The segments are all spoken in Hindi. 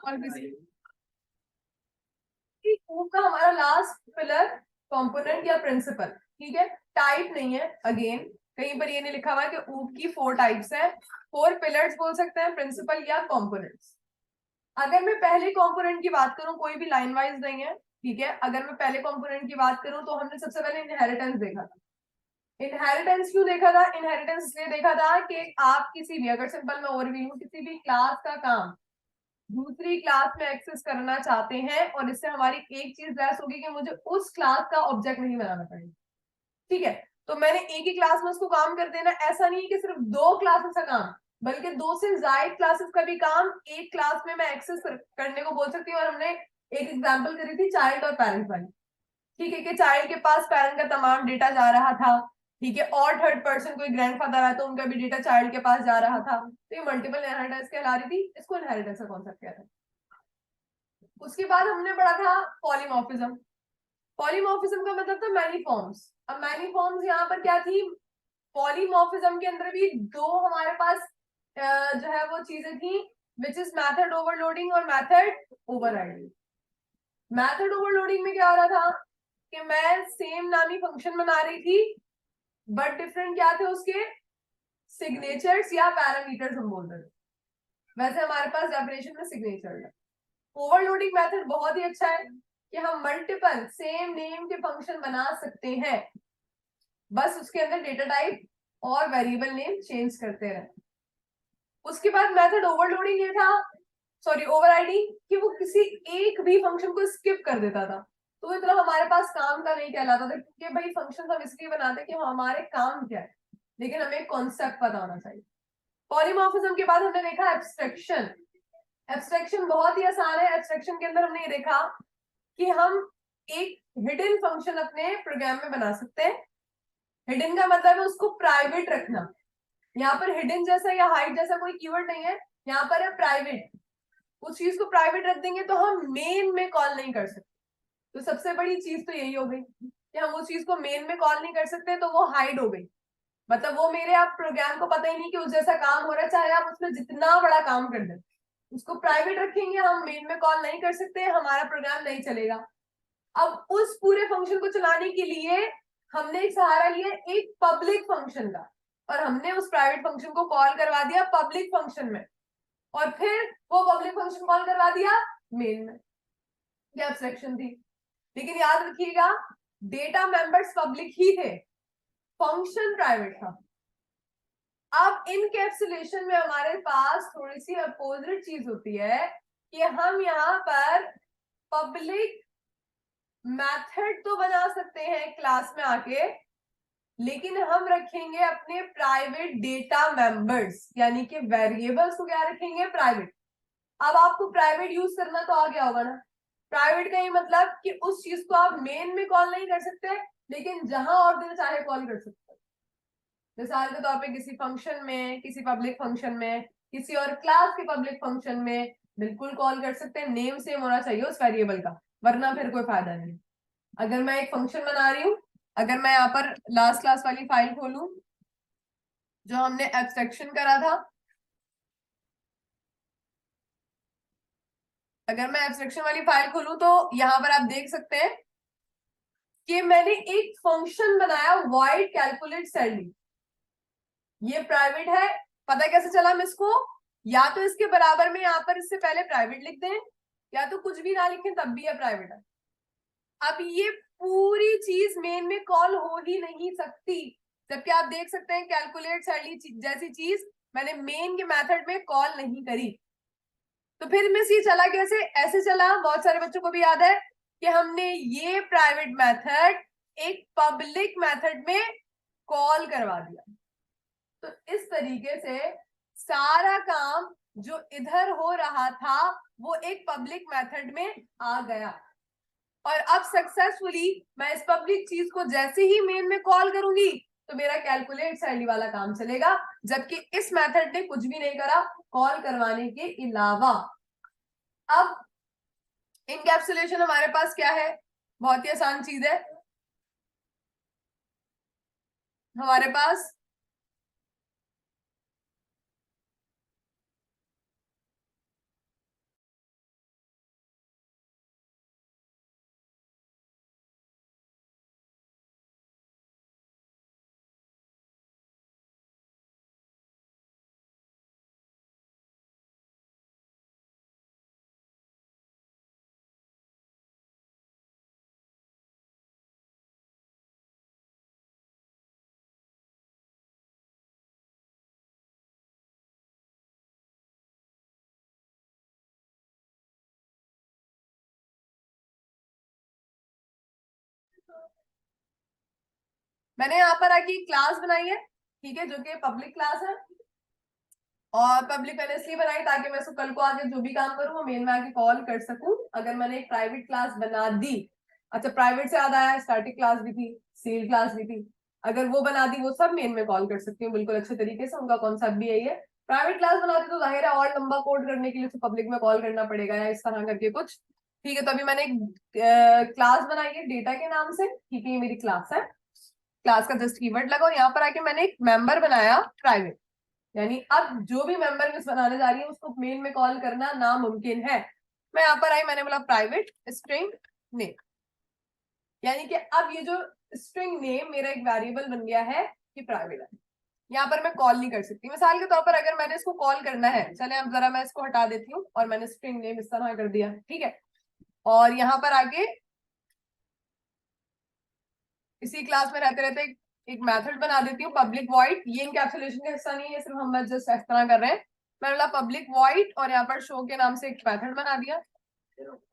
और किसी ऊप का हमारा लास्ट पिलर कंपोनेंट या प्रिंसिपल, ठीक है, टाइप नहीं है। अगेन कहीं पर ये नहीं लिखा हुआ है कि ऊप की 4 टाइप्स है, 4 पिलर्स बोल सकते हैं, प्रिंसिपल या कंपोनेंट्स। अगर मैं पहले कंपोनेंट की बात करूं, कोई भी लाइन वाइज नहीं है, ठीक है, अगर मैं पहले कंपोनेंट की बात करूं तो हमने सबसे पहले इनहेरिटेंस देखा था। इनहेरिटेंस क्यों देखा था? इनहेरिटेंस इसलिए देखा था कि आप किसी भी, अगर सिंपल में ओवरव्यू, किसी भी क्लास का काम दूसरी क्लास में एक्सेस करना चाहते हैं और इससे हमारी एक चीज लेस होगी कि मुझे उस क्लास का ऑब्जेक्ट नहीं बनाना पड़ेगा, ठीक है। तो मैंने एक ही क्लास में उसको काम कर देना, ऐसा नहीं है कि सिर्फ 2 क्लासेस का काम, बल्कि 2 से ज्यादा क्लासेस का भी काम एक क्लास में मैं एक्सेस करने को बोल सकती हूँ। और हमने एक एग्जांपल करी थी चाइल्ड और पेरेंट वाली, ठीक है, कि चाइल्ड के पास पेरेंट का तमाम डेटा जा रहा था, ठीक है, और थर्ड पर्सन कोई ग्रैंडफादर है तो उनका भी डेटा चाइल्ड के पास जा रहा था, तो ये मल्टीपल इनहेरिटेंस कहला रही थी, इसको इनहेरिटेंस का कॉन्सेप्ट कहते हैं। उसके बाद हमने पढ़ा था पॉलीमॉर्फिज्म। पॉलीमॉर्फिज्म का मतलब था मैनी फॉर्म्स। अब मैनी फॉर्म्स यहाँ पर क्या थी? पॉलीमॉर्फिज्म के अंदर भी 2 हमारे पास जो है वो चीजें थी, विच इज मेथड ओवरलोडिंग और मेथड ओवरराइडिंग। मेथड ओवरलोडिंग में क्या हो रहा था कि मैं सेम नामी फंक्शन बना रही थी, बट डिफरेंट क्या थे उसके सिग्नेचर्स या पैरामीटर्स हम बोल रहे थे। वैसे हमारे पास डेफिनेशन में सिग्नेचर है। ओवरलोडिंग मेथड बहुत ही अच्छा है कि हम मल्टीपल सेम नेम के फंक्शन बना सकते हैं, बस उसके अंदर डेटा टाइप और वेरिएबल नेम चेंज करते रहे। उसके बाद मेथड ओवरलोडिंग ये था, सॉरी ओवरराइडिंग, कि वो किसी एक भी फंक्शन को स्किप कर देता था, तो वो इतना हमारे पास काम का नहीं कहलाता था, क्योंकि भाई फंक्शन हम इसलिए बनाते हैं कि हमारे काम क्या है, लेकिन हमें कॉन्सेप्ट पता होना चाहिए। पॉलीमॉर्फिज्म के बाद हमने देखा एब्स्ट्रैक्शन। एब्स्ट्रैक्शन बहुत ही आसान है। एब्स्ट्रैक्शन के अंदर हमने ये देखा कि हम एक हिडन फंक्शन अपने प्रोग्राम में बना सकते हैं। हिडन का मतलब है उसको प्राइवेट रखना। यहाँ पर हिडन जैसा या हाइड जैसा कोई कीवर्ड नहीं है, यहाँ पर है प्राइवेट। उस चीज को प्राइवेट रख देंगे तो हम मेन में कॉल नहीं कर सकते। तो सबसे बड़ी चीज तो यही हो गई कि हम उस चीज को मेन में कॉल नहीं कर सकते, तो वो हाइड हो गई। मतलब वो मेरे आप प्रोग्राम को पता ही नहीं कि उस जैसा काम हो रहा है, चाहे आप उसमें जितना बड़ा काम कर दें। उसको प्राइवेट रखेंगे, हम मेन में कॉल नहीं कर सकते, हमारा प्रोग्राम नहीं चलेगा। अब उस पूरे फंक्शन को चलाने के लिए हमने एक सहारा लिया एक पब्लिक फंक्शन का, और हमने उस प्राइवेट फंक्शन को कॉल करवा दिया पब्लिक फंक्शन में, और फिर वो पब्लिक फंक्शन कॉल करवा दिया मेन में। ये एब्स्ट्रैक्शन थी। लेकिन याद रखिएगा डेटा मेंबर्स पब्लिक ही थे, फंक्शन प्राइवेट था। अब इनकैप्सुलेशन में हमारे पास थोड़ी सी अपोजिट चीज होती है कि हम यहाँ पर पब्लिक मेथड तो बना सकते हैं क्लास में आके, लेकिन हम रखेंगे अपने प्राइवेट डेटा मेंबर्स, यानी कि वेरिएबल्स को क्या रखेंगे? प्राइवेट। अब आपको प्राइवेट यूज करना तो आ गया होगा ना। प्राइवेट का ये मतलब कि उस चीज को आप मेन में कॉल नहीं कर सकते, लेकिन जहां और दिन चाहे कॉल कर सकते हैं। मिसाल के तौर पे किसी फंक्शन में, किसी पब्लिक फंक्शन में, किसी और क्लास के पब्लिक फंक्शन में बिल्कुल कॉल कर सकते हैं। नेम सेम होना चाहिए उस वेरिएबल का, वरना फिर कोई फायदा नहीं। अगर मैं एक फंक्शन बना रही हूँ, अगर मैं यहाँ पर लास्ट क्लास वाली फाइल खोलूं जो हमने एब्स्ट्रैक्शन करा था, अगर मैं एब्स्ट्रैक्शन वाली फाइल खोलूं तो यहाँ पर आप देख सकते हैं कि मैंने एक फंक्शन बनाया void calculate salary। ये प्राइवेट है, पता कैसे चला हम इसको? या तो इसके बराबर में यहाँ पर इससे पहले प्राइवेट लिख दें, या तो कुछ भी ना लिखें तब भी है प्राइवेट है। अब ये पूरी चीज मेन में कॉल हो ही नहीं सकती, जबकि आप देख सकते हैं कैलकुलेट सैलरी जैसी चीज मैंने मेन के मेथड में कॉल नहीं करी। तो फिर मिस ये चला कैसे? ऐसे चला, बहुत सारे बच्चों को भी याद है कि हमने ये प्राइवेट मेथड एक पब्लिक मेथड में कॉल करवा दिया। तो इस तरीके से सारा काम जो इधर हो रहा था वो एक पब्लिक मेथड में आ गया, और अब सक्सेसफुली मैं इस पब्लिक चीज को जैसे ही मेन में कॉल करूंगी तो मेरा कैलकुलेट सैलरी वाला काम चलेगा, जबकि इस मेथड ने कुछ भी नहीं करा कॉल करवाने के अलावा। अब इनकैप्सुलेशन हमारे पास क्या है? बहुत ही आसान चीज है। हमारे पास मैंने यहाँ पर आके क्लास बनाई है, ठीक है, जो कि पब्लिक क्लास है। और पब्लिक मैंने इसलिए बनाई ताकि मैं इसको कल को आके जो भी काम करूँ वो मेन में आके कॉल कर सकूं। अगर मैंने एक प्राइवेट क्लास बना दी, अच्छा प्राइवेट से याद आया, स्टैटिक क्लास भी थी, सील क्लास भी थी, अगर वो बना दी वो सब मेन में कॉल कर सकती हूँ बिल्कुल अच्छे तरीके से। उनका कॉन्सेप्ट भी यही है। प्राइवेट क्लास बनाती तो जाहिर है और लंबा कोड करने के लिए तो पब्लिक में कॉल करना पड़ेगा या इस तरह करके कुछ, ठीक है। तो अभी मैंने एक क्लास बनाई है डेटा के नाम से, ठीक है, ये मेरी क्लास है। क्लास का जस्ट कीवर्ड लगा और यहाँ पर आके मैंने एक मेंबर बनाया प्राइवेट, यानी अब जो भी मेंबर मिस बनाने जा रही है उसको मेन में कॉल करना नामुमकिन है। मैं यहाँ पर आई, मैंने बोला प्राइवेट स्ट्रिंग नेम, यानी कि अब ये जो स्ट्रिंग नेम मेरा एक वेरिएबल बन गया है कि प्राइवेट है। यहाँ पर मैं कॉल नहीं कर सकती। मिसाल के तौर पर अगर मैंने इसको कॉल करना है, चले अब जरा मैं इसको हटा देती हूँ और मैंने स्ट्रिंग नेम इस तरह कर दिया, ठीक है। और यहाँ पर आगे इसी क्लास में रहते रहते एक मेथड बना देती हूँ पब्लिक वॉइड। ये इनकैप्सुलेशन का हिस्सा नहीं है, सिर्फ हम जस्ट इस तरह कर रहे हैं। मैंने बोला पब्लिक वॉइड और यहाँ पर शो के नाम से एक मेथड बना दिया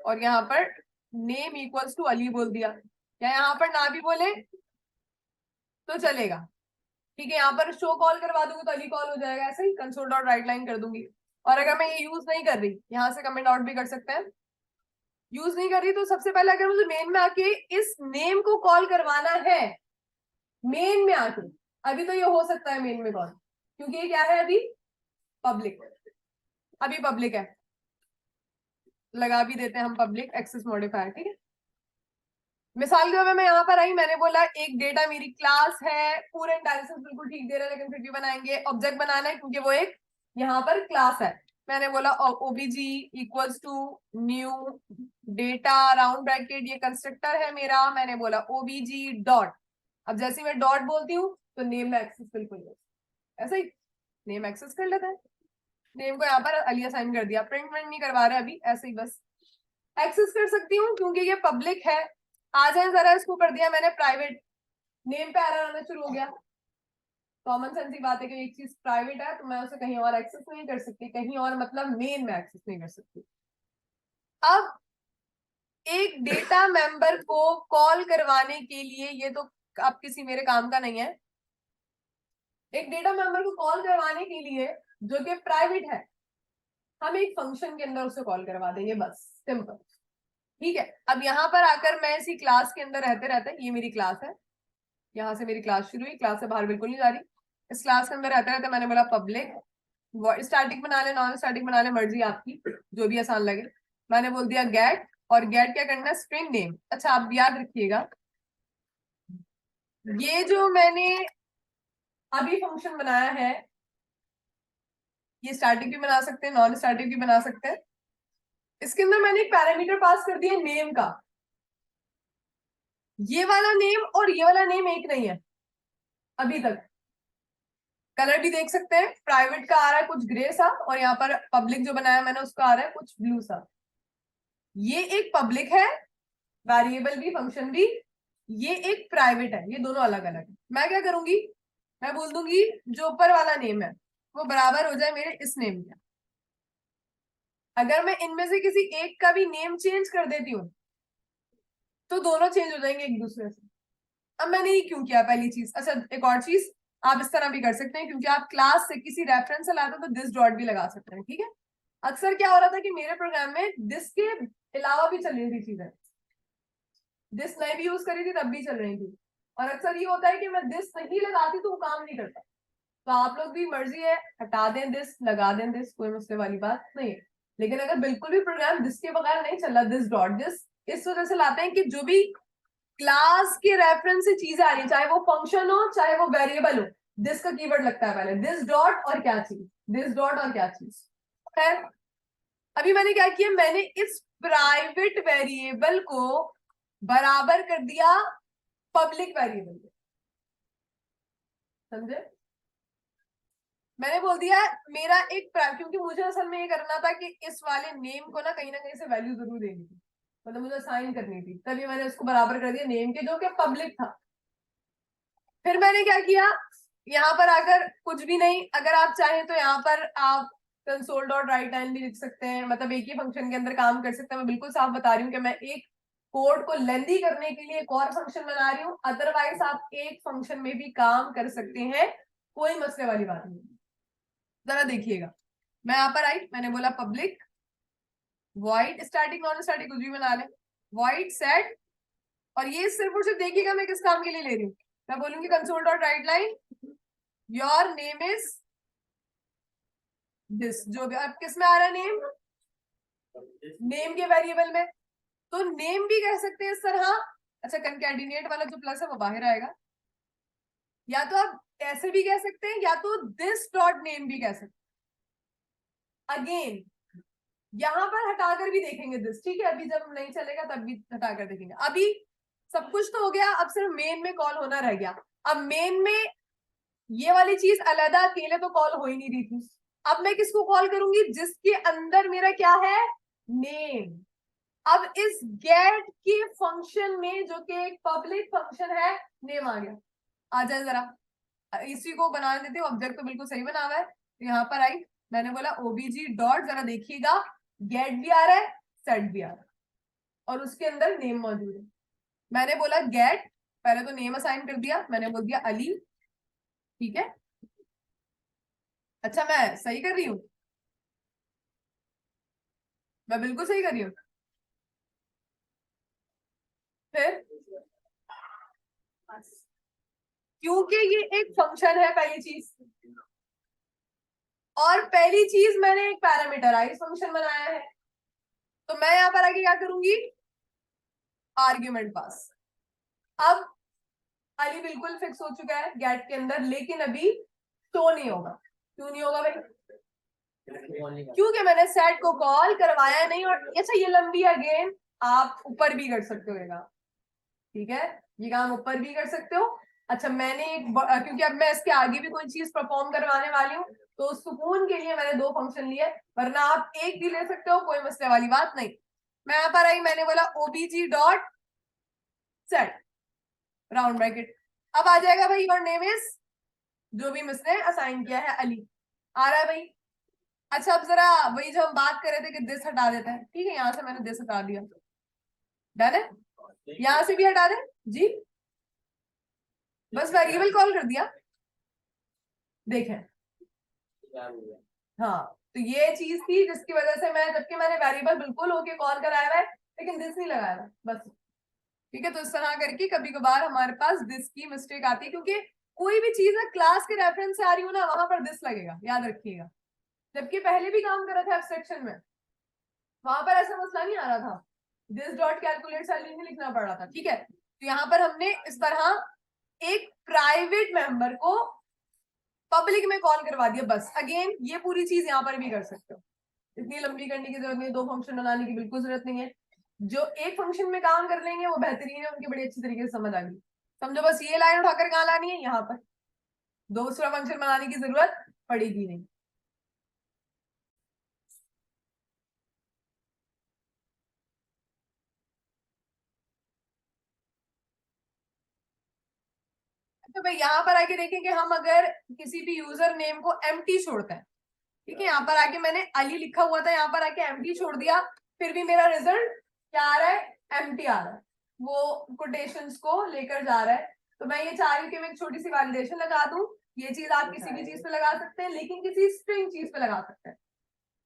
और यहाँ पर नेम इक्वल्स टू अली बोल दिया, या यहाँ पर ना भी बोले तो चलेगा, ठीक है। यहाँ पर शो कॉल करवा दूंगी तो अली कॉल हो जाएगा, ऐसे ही कंसोल डॉट राइट लाइन कर दूंगी। और अगर मैं ये यूज नहीं कर रही, यहाँ से कमेंट आउट भी कर सकते हैं, यूज नहीं कर रही तो सबसे पहले अगर मुझे मेन में आके इस नेम को कॉल करवाना है, मेन में आके, अभी तो ये हो सकता है मेन में कॉल, क्योंकि ये क्या है अभी पब्लिक, अभी पब्लिक है, लगा भी देते हैं हम पब्लिक एक्सेस मॉडिफायर, ठीक है। मिसाल के तौर पे मैं यहाँ पर आई, मैंने बोला एक डेटा मेरी क्लास है, पूरे एनालिसिस बिल्कुल ठीक दे रहा है लेकिन फिर भी बनाएंगे, ऑब्जेक्ट बनाना है क्योंकि वो एक यहाँ पर क्लास है। मैंने बोला O B J equals to new data round bracket, ये कंस्ट्रक्टर है मेरा, मैंने बोला ओबीजी डॉट, अब जैसे मैं डॉट बोलती हूँ तो नेम में एक्सेस बिल्कुल ऐसा ही नेम एक्सेस कर लेता है। नेम को यहाँ पर अली असाइन कर दिया, प्रिंट नहीं करवा रहे अभी, ऐसे ही बस एक्सेस कर सकती हूँ क्योंकि ये पब्लिक है। आ जाए जरा, इसको कर दिया मैंने प्राइवेट, नेम पे एरर आना शुरू हो गया। कॉमन सेंस की बात है कि एक चीज प्राइवेट है तो मैं उसे कहीं और एक्सेस नहीं कर सकती, कहीं और मतलब मेन में एक्सेस नहीं कर सकती। अब एक डेटा मेंबर को कॉल करवाने के लिए, ये तो अब किसी मेरे काम का नहीं है, एक डेटा मेंबर को कॉल करवाने के लिए जो कि प्राइवेट है, हम एक फंक्शन के अंदर उसे कॉल करवा देंगे, बस सिंपल, ठीक है। अब यहाँ पर आकर मैं इसी क्लास के अंदर रहते रहते, ये मेरी क्लास है, यहाँ से मेरी क्लास शुरू हुई, क्लास से बाहर बिल्कुल नहीं जा रही, इस क्लास के अंदर रहते रहते मैंने बोला पब्लिक, स्टैटिक बना ले नॉन स्टैटिक बना ले, मर्जी आपकी, जो भी आसान लगे। मैंने बोल दिया गेट, और गेट क्या करना है, स्ट्रिंग नेम। अच्छा आप याद रखिएगा, ये जो मैंने अभी फंक्शन बनाया है, ये स्टैटिक भी बना सकते हैं, नॉन स्टैटिक भी बना सकते हैं। इसके अंदर मैंने एक पैरामीटर पास कर दिया नेम का, ये वाला नेम और ये वाला नेम एक नहीं है अभी तक। कलर भी देख सकते हैं, प्राइवेट का आ रहा है कुछ ग्रे सा और यहाँ पर पब्लिक जो बनाया मैंने उसका आ रहा है कुछ ब्लू सा। ये एक पब्लिक है, वेरिएबल भी फंक्शन भी, ये एक प्राइवेट है, ये दोनों अलग अलग है। मैं क्या करूंगी, मैं बोल दूंगी जो ऊपर वाला नेम है वो बराबर हो जाए मेरे इस नेम का। अगर मैं इनमें से किसी एक का भी नेम चेंज कर देती हूँ तो दोनों चेंज हो जाएंगे एक दूसरे से। अब मैंने ये क्यों किया, पहली चीज। अच्छा एक और चीज, आप इस तरह भी कर सकते हैं क्योंकि आप क्लास से किसी रेफरेंस से लाते हो तो दिस डॉट भी लगा सकते हैं, ठीक है। अक्सर क्या हो रहा था कि मेरे प्रोग्राम में दिस के अलावा भी चल रही थी चीजें, दिस नहीं भी यूज करी थी तब भी चल रही थी, और अक्सर ये होता है कि मैं दिस नहीं लगाती तो वो काम नहीं करता। तो आप लोग भी मर्जी है, हटा दें दिस लगा दें दिस, कोई मसले वाली बात नहीं है। लेकिन अगर बिल्कुल भी प्रोग्राम दिस के बगैर नहीं चल रहा, दिस डॉट दिस इस वजह से लाते हैं कि जो भी क्लास के रेफरेंस से चीजें आ रही, चाहे वो फंक्शन हो चाहे वो वेरिएबल हो, दिस का कीवर्ड लगता है पहले, दिस डॉट और क्या चीज, दिस डॉट और क्या चीज है। अभी मैंने क्या किया, मैंने इस प्राइवेट वेरिएबल को बराबर कर दिया पब्लिक वेरिएबल के, समझे। मैंने बोल दिया मेरा एक, क्योंकि मुझे असल में ये करना था कि इस वाले नेम को ना कहीं से वैल्यू जरूर देनी थी, मतलब मुझे साइन करनी थी, तभी मैंने उसको बराबर कर दिया नेम के जो कि पब्लिक था। फिर मैंने क्या किया, यहाँ पर आकर कुछ भी नहीं, अगर आप चाहें तो यहाँ पर आप कंसोल डॉट राइट लाइन भी लिख सकते हैं, मतलब एक ही फंक्शन के अंदर काम कर सकते हैं। मैं बिल्कुल साफ बता रही हूँ कि मैं एक कोड को लेंदी करने के लिए एक और फंक्शन बना रही हूं, अदरवाइज आप एक फंक्शन में भी काम कर सकते हैं, कोई मसले वाली बात नहीं। जरा देखिएगा, मैं यहां पर आई, मैंने बोला public void static non static कुछ भी बना ले, वॉइड सेट, और ये सिर्फ और सिर्फ देखिएगा मैं किस काम के लिए ले रही हूँ। मैं बोलूंगी console dot right line your name is this, जो भी अब किस में आ रहा है नेम, नेम के वेरिएबल में, तो नेम भी कह सकते हैं इस तरह। अच्छा, कंकैटिनेट वाला जो प्लस है वो बाहर आएगा, या तो आप ऐसे भी कह सकते हैं, या तो दिस डॉट नेम भी कह सकते हैं। अगेन यहां पर हटाकर भी देखेंगे दिस, ठीक है, अभी जब नहीं चलेगा तब भी हटाकर देखेंगे। अभी सब कुछ तो हो गया, अब सिर्फ मेन में कॉल होना रह गया। अब मेन में ये वाली चीज अलग अकेले तो कॉल हो ही नहीं रही थी, अब मैं किसको कॉल करूंगी, जिसके अंदर मेरा क्या है, नेम। अब इस गेट के फंक्शन में, जो कि एक पब्लिक फंक्शन है, नेम आ गया। आ जाए जरा, इसी को बना देते हो, ऑब्जेक्ट तो बिल्कुल सही बना हुआ है। तो यहाँ पर आई, मैंने बोला ओबीजी डॉट, जरा देखिएगा गेट भी आ रहा है, सेट भी आ रहा है, और उसके अंदर नेम मौजूद है। मैंने बोला गेट, पहले तो नेम असाइन कर दिया, मैंने बोल दिया अली, ठीक है। अच्छा, मैं सही कर रही हूँ, मैं बिल्कुल सही कर रही हूँ। फिर क्योंकि ये एक फंक्शन है पहली चीज, और पहली चीज मैंने एक पैरामीटराइज फंक्शन बनाया है, तो मैं यहां पर आगे क्या करूंगी, आर्ग्यूमेंट पास। अब अली बिल्कुल फिक्स हो चुका है गेट के अंदर, लेकिन अभी तो नहीं होगा। क्यों नहीं होगा भाई, क्योंकि मैंने सेट को कॉल करवाया नहीं। और अच्छा, ये लंबी अगेन आप ऊपर भी कर सकते हो ये काम, ठीक है, ये काम ऊपर भी कर सकते हो। अच्छा, मैंने एक क्योंकि अब मैं इसके आगे भी कोई चीज परफॉर्म करवाने वाली हूँ, तो सुकून के लिए मैंने दो फंक्शन लिए, वरना आप एक भी ले सकते हो, कोई मसले वाली बात नहीं। मैं यहाँ पर आई, मैंने बोला ओबीजी डॉट सेट राउंड ब्रैकेट, अब आ जाएगा भाई योर नेम इज, जो भी मिसने असाइन किया है अली, आ रहा है भाई। अच्छा, अब जरा वही जो हम बात कर रहे थे कि दिस हटा देता है, ठीक है, यहां से मैंने दिस हटा दिया, डन है, यहां से भी हटा दे जी, बस वेरिएबल कॉल कर दिया, देखें। हाँ, तो ये चीज थी जिसकी वजह से मैं, जबकि मैंने वेरिएबल बिल्कुल होके कॉल कराया हुआ है, लेकिन दिस नहीं लगाया हुआ बस, ठीक है। तो इस तरह करके कभी कभार हमारे पास दिस की मिस्टेक आती है, क्योंकि कोई भी चीज है क्लास के रेफरेंस से आ रही हो ना, वहां पर दिस लगेगा, याद रखिएगा। जबकि पहले भी काम करा था एब्स्ट्रैक्शन में, वहां पर ऐसा मसला नहीं आ रहा था, दिस डॉट कैलकुलेट सैलरी नहीं लिखना पड़ रहा था, ठीक है। तो यहाँ पर हमने इस तरह एक प्राइवेट मेंबर को पब्लिक में कॉल करवा दिया बस। अगेन ये पूरी चीज यहाँ पर भी कर सकते हो, इतनी लंबी करने की जरूरत नहीं, दो फंक्शन बनाने की बिल्कुल जरूरत नहीं है। जो एक फंक्शन में काम कर लेंगे वो बेहतरीन है, उनकी बड़ी अच्छी तरीके से समझ आ गई। समझो, बस ये लाइन उठाकर कहाँ लानी है, यहाँ पर, दूसरा फंक्शन बनाने की जरूरत पड़ेगी नहीं। तो भाई यहाँ पर आके देखें कि हम अगर किसी भी यूजर नेम को एम्प्टी छोड़ते हैं, ठीक है, यहाँ पर आके मैंने अली लिखा हुआ था, यहाँ पर आके एम्प्टी छोड़ दिया, फिर भी मेरा रिजल्ट क्या आ रहा है, एम्प्टी आ रहा है, वो कोटेशंस को लेकर जा रहा है। तो मैं ये चाह रही हूँ कि मैं एक छोटी सी वैलिडेशन लगा दूं, ये चीज आप किसी भी चीज पे लगा सकते हैं, लेकिन किसी स्ट्रिंग चीज पे लगा सकते हैं।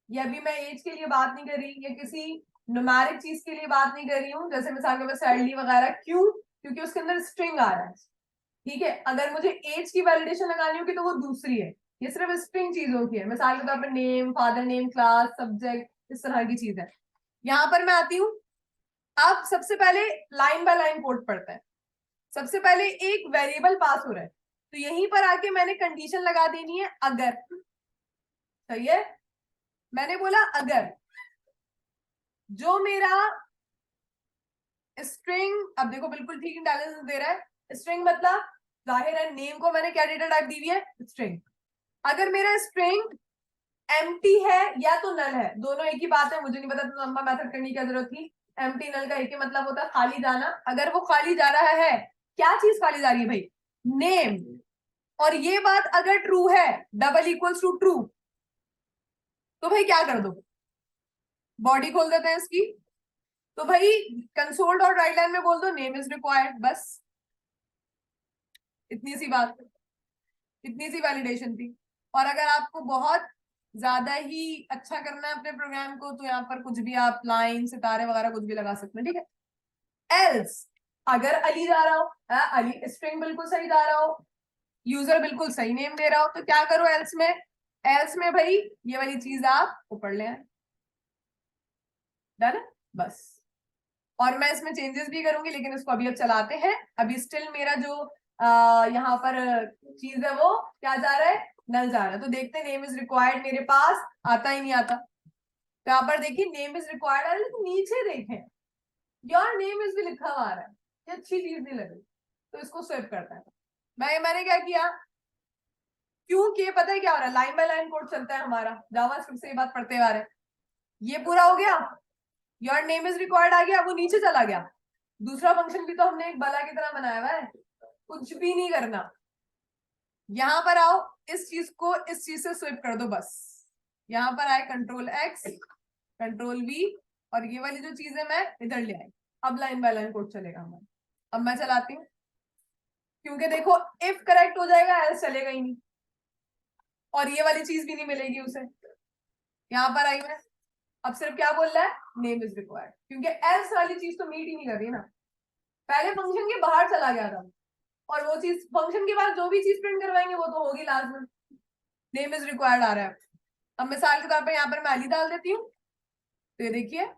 ये अभी मैं एज के लिए बात नहीं कर रही, या किसी न्यूमेरिक चीज के लिए बात नहीं कर रही हूँ, जैसे मिसाल के सैलरी वगैरह, क्यों, क्योंकि उसके अंदर स्ट्रिंग आ रहा है, ठीक है। अगर मुझे एज की वैलिडेशन लगानी होगी तो वो दूसरी है, ये सिर्फ स्ट्रिंग चीजों की है, मिसाल के तौर पर name, father name, class, subject, इस तरह की चीज है। यहां पर मैं आती हूँ, आप सबसे पहले लाइन बाय लाइन कोड पढ़ते हैं। सबसे पहले एक वेरिएबल पास हो रहा है, तो यहीं पर आके मैंने कंडीशन लगा देनी है अगर, सही है, मैंने बोला अगर जो मेरा स्ट्रिंग, अब देखो बिल्कुल ठीक इंटेलिजेंस दे रहा है, स्ट्रिंग मतलब जाहिर है नेम को मैंने क्या डेटा टाइप दी हुई है, स्ट्रिंग। अगर मेरा स्ट्रिंग एम्प्टी है या तो नल है, दोनों एक ही बात है, मुझे नहीं पता तो लंबा मेथड करने की क्या जरूरत थी। एम्प्टी नल का एक ही मतलब होता है, खाली जाना। अगर वो खाली जा रहा है, क्या चीज खाली जा रही है भाई, नेम, और ये बात अगर ट्रू है, डबल इक्वल्स टू ट्रू, तो भाई क्या कर दो, बॉडी खोल देते हैं इसकी, तो भाई कंसोल डॉट राइट लाइन में बोल दो नेम इज रिक्वायर्ड, बस इतनी सी बात, इतनी सी वैलिडेशन थी। और अगर आपको बहुत ज्यादा ही अच्छा करना है अपने प्रोग्राम को, तो यहाँ पर कुछ भी आप लाइन सितारे वगैरह कुछ भी लगा सकते हैं, ठीक है। एल्स अगर अली जा रहा हो, अली स्ट्रिंग बिल्कुल सही जा रहा हो, यूजर बिल्कुल सही नेम दे रहा हो, तो क्या करो एल्स में, एल्स में भाई ये वाली चीज आप ऊपर ले आए, डन, बस। और मैं इसमें चेंजेस भी करूंगी, लेकिन इसको अभी अब चलाते हैं। अभी स्टिल मेरा जो यहाँ पर चीज है वो क्या जा रहा है, नल जा रहा है। तो देखते हैं नेम इज रिक्वायर्ड मेरे पास आता ही नहीं आता। तो यहाँ पर देखिए नेम इज रिक्वायर्ड आ रहा है, लेकिन नीचे देखें योर नेम इज भी लिखा हुआ आ रहा है, ये अच्छी चीज नहीं लगी, तो इसको स्विप करता है। मैंने क्या किया, क्योंकि पता है क्या हो रहा है, लाइन बाय लाइन कोड चलता है हमारा, जावास्क्रिप्ट से ये बात पढ़ते आ रहे हैं। ये पूरा हो गया, योर नेम इज रिक्वायर्ड आ गया, वो नीचे चला गया। दूसरा फंक्शन भी तो हमने एक बला की तरह बनाया हुआ है, कुछ भी नहीं करना। यहां पर आओ, इस चीज को इस चीज से स्विप कर दो, बस। यहां पर आए कंट्रोल एक्स, कंट्रोल वी, और ये वाली जो चीज है मैं इधर ले आई। अब लाइन बाय लाइन कोड चलेगा हमारा। अब मैं चलाती हूँ, क्योंकि देखो इफ करेक्ट हो जाएगा एल्स चलेगा ही नहीं, और ये वाली चीज भी नहीं मिलेगी उसे। यहां पर आई मैं, अब सिर्फ क्या बोल रहा है, नेम इज रिक्वायर्ड, क्योंकि एल्स वाली चीज तो मीट ही नहीं कर रही ना। पहले फंक्शन के बाहर चला गया था, और वो चीज फंक्शन के बाद जो भी चीज प्रिंट करवाएंगे वो तो होगी लास्ट में। नेम इज रिक्वायर्ड आ रहा है। अब मिसाल के तौर पर यहाँ पर मैं अली डाल देती हूँ, तो ये देखिए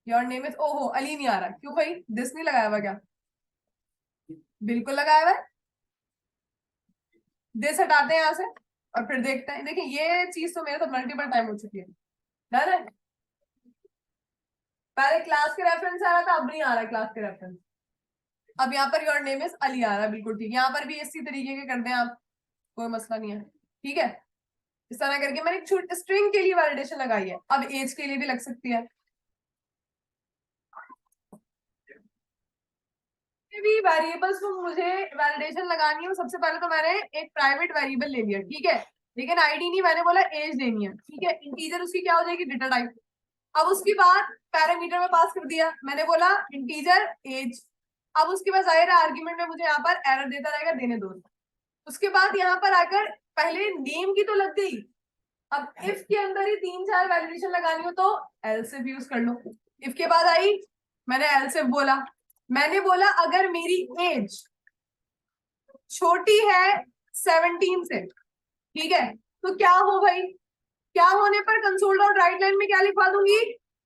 योर नेम इज, ओहो अली नहीं आ रहा, क्यों भाई दिस नहीं लगाया हुआ क्या, बिल्कुल लगाया हुआ है। दिस हटाते हैं यहाँ से, और फिर देखते हैं। देखिए ये चीज तो मेरे साथ मल्टीपल टाइम हो चुकी है, डन है। पहले क्लास के रेफरेंस आ रहा था, अब नहीं आ रहा है क्लास के रेफरेंस। अब यहाँ पर योर नेम इज अली आ रहा है, बिल्कुल ठीक। यहाँ पर भी इसी तरीके के कर दें आप, कोई मसला नहीं है, ठीक है। इस तरह करके मैंने एक छोटी स्ट्रिंग के लिए वैलिडेशन लगाई है, अब एज के लिए भी लग सकती है। भी वेरिएबल्स को मुझे वैलिडेशन लगानी है, सबसे पहले तो मैंने एक प्राइवेट वेरिएबल ले लिया, ठीक है, लेकिन आईडी नहीं, मैंने बोला एज देनी है, ठीक है। इंटीजर उसकी क्या हो जाएगी, डेटा टाइप। अब उसके बाद पैरामीटर में पास कर दिया, मैंने बोला इंटीजर एज। अब उसके बाद जाहिर है आर्ग्यूमेंट में मुझे यहाँ पर एरर देता रहेगा, देने दो। उसके बाद यहाँ पर आकर पहले नेम की तो लग गई, अब इफ के अंदर ही 3-4 वैलिडेशन लगानी हो तो एलसिफ यूज कर लो। इफ के बाद आई, मैंने एलसिफ बोला, मैंने बोला अगर मेरी एज छोटी है 17 से, ठीक है, तो क्या हो भाई, क्या होने पर कंसोल डॉट राइट लाइन में क्या लिखवा दूंगी,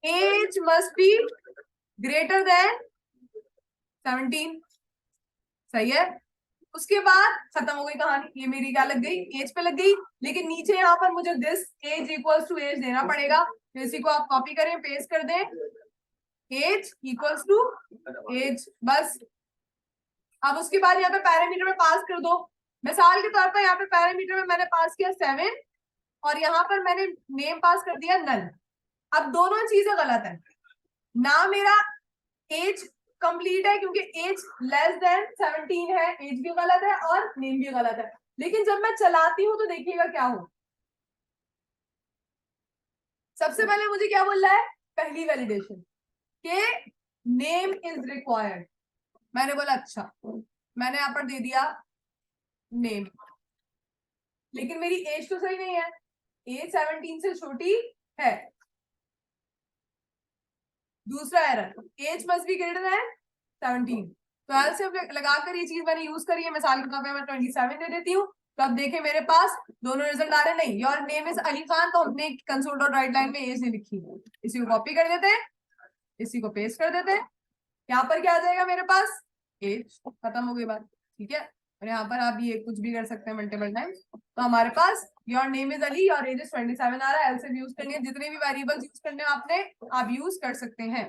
age must be greater than 17, सही है। उसके बाद खत्म हो गई कहानी, ये मेरी क्या लग गई, एज पे लग गई। लेकिन नीचे यहाँ पर मुझे this age equals to age देना पड़ेगा, तो इसी को आप कॉपी करें, पेस्ट कर दें, एज इक्वल्स टू एज, बस। अब उसके बाद यहाँ पे पैरामीटर में पास कर दो। मिसाल के तौर पर यहाँ पे पैरामीटर में मैंने पास किया 7, और यहाँ पर मैंने नेम पास कर दिया नल। अब दोनों चीजें गलत है ना, मेरा एज कंप्लीट है क्योंकि एज लेस देन 17 है, एज भी गलत है और नेम भी गलत है। लेकिन जब मैं चलाती हूं तो देखिएगा क्या हो, सबसे पहले मुझे क्या बोल रहा है, पहली वैलिडेशन के नेम इज रिक्वायर्ड। मैंने बोला अच्छा, मैंने यहाँ पर दे दिया नेम, लेकिन मेरी एज तो सही नहीं है, एज 17 से छोटी है। दूसरा error, age must be greater than 17। तो एलसीएम लगाकर ये चीज मैंने यूज करी है, मिसाल के तौर पे मैं 27 दे देती हूँ। तो अब देखें मेरे पास दोनों रिजल्ट आ रहे, नहीं your name is Ali Khan, तो हमने कंसोल डॉट राइट लाइन में एज नहीं लिखी है, इसी को कॉपी कर देते हैं, इसी को पेस्ट कर देते हैं। यहाँ पर क्या आ जाएगा मेरे पास, एज, खत्म हो गई बात, ठीक है। और यहाँ पर आप ये कुछ भी कर सकते हैं मल्टीपल टाइम्स। तो हमारे पास your name is Ali, your age is 27 आ रहा है। एलसीएम यूज करनी है, जितने भी वेरिएबल्स यूज करने हैं आपने, आप यूज कर सकते हैं।